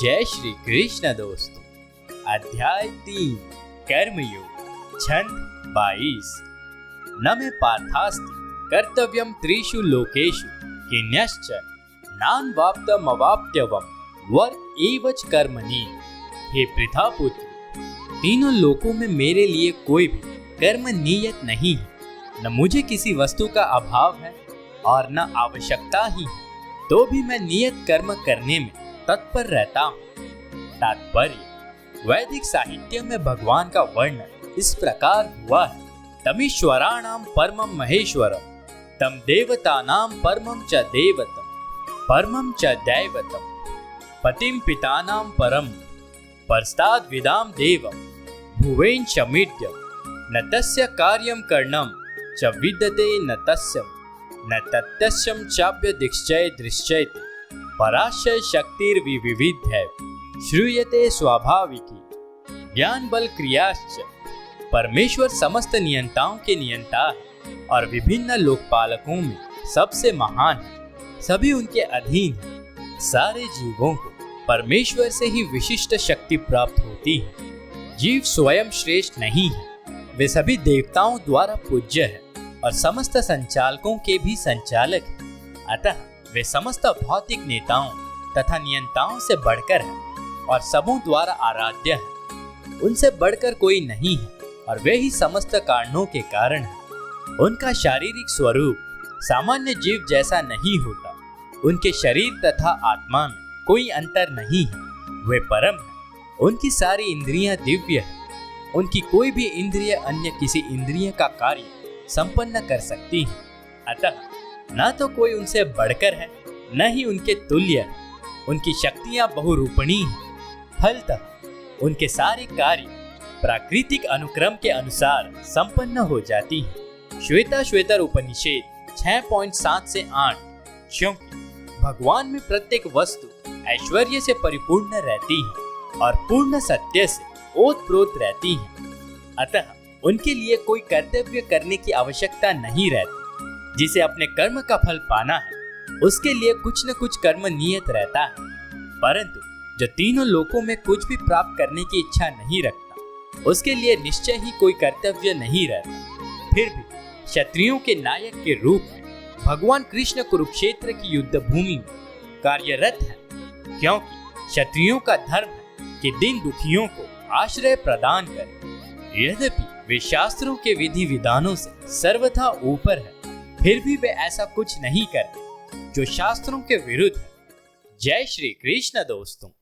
जय श्री कृष्ण दोस्तों। अध्याय 3 कर्मयोग छंद 22। न मे पार्थास्ति कर्तव्यम त्रिषु लोकेषु किन्यश्च नान्वाप्तमवाप्त्यवम् वर्त एवच कर्मणि। हे पृथा पुत्र, तीनों लोकों में मेरे लिए कोई भी कर्म नियत नहीं है। न मुझे किसी वस्तु का अभाव है और न आवश्यकता ही है, तो भी मैं नियत कर्म करने में तत्पर रहता हूँ। तात्पर्य, वैदिक साहित्य में भगवान का वर्णन इस प्रकार हुआ है। तमीश्वराणाम परमं महेश्वरम, तम देवतानां परमं च देवतम, परमं च दैवतम, पतिं पितानां परम, परस्ताद् विदां देवम, भुवेन शमीड्यम, न तस्य कार्यं करणं च विद्यते न तस्यं, न तत्तस्यं चाप्य दिश्चय दृश्यते, पराशय शक्तिर्विविधैः श्रूयते स्वाभाविकी। ज्ञान बल क्रियाश्च, परमेश्वर समस्त नियंताओं के नियंता है और विभिन्न लोकपालकों में सबसे महान है। सभी उनके अधीन हैं। सारे जीवों को परमेश्वर से ही विशिष्ट शक्ति प्राप्त होती है। जीव स्वयं श्रेष्ठ नहीं है, वे सभी देवताओं द्वारा पूज्य है और समस्त संचालकों के भी संचालक है। अतः वे समस्त भौतिक नेताओं तथा नियंताओं से बढ़कर है और सबों द्वारा आराध्य है। उनसे बढ़कर कोई नहीं है और वे ही समस्त कारणों के कारण है। उनका शारीरिक स्वरूप सामान्य जीव जैसा नहीं होता। उनके शरीर तथा आत्मा में कोई अंतर नहीं है। वे परम है। उनकी सारी इंद्रियां दिव्य है। उनकी कोई भी इंद्रिय अन्य किसी इंद्रिय का कार्य संपन्न कर सकती है। अतः न तो कोई उनसे बढ़कर है, न ही उनके तुल्य है। उनकी शक्तियां बहुरूपणी हैं। फलतः उनके सारे कार्य प्राकृतिक अनुक्रम के अनुसार संपन्न हो जाती है। श्वेताश्वेतर उपनिषद 6.7 से 8। क्योंकि भगवान में प्रत्येक वस्तु ऐश्वर्य से परिपूर्ण रहती है और पूर्ण सत्य से ओतप्रोत रहती है। अतः उनके लिए कोई कर्तव्य करने की आवश्यकता नहीं रहती। जिसे अपने कर्म का फल पाना है, उसके लिए कुछ न कुछ कर्म नियत रहता है। परंतु जो तीनों लोकों में कुछ भी प्राप्त करने की इच्छा नहीं रखता, उसके लिए निश्चय ही कोई कर्तव्य नहीं रहता। फिर भी क्षत्रियों के नायक के रूप में भगवान कृष्ण कुरुक्षेत्र की युद्ध भूमि में कार्यरत है। क्योंकि क्षत्रियों का धर्म है कि दीन दुखियों को आश्रय प्रदान करें। यद्यपि वे शास्त्रों के विधि विधानों से सर्वथा ऊपर है, फिर भी वे ऐसा कुछ नहीं करते जो शास्त्रों के विरुद्ध है। जय श्री कृष्ण दोस्तों।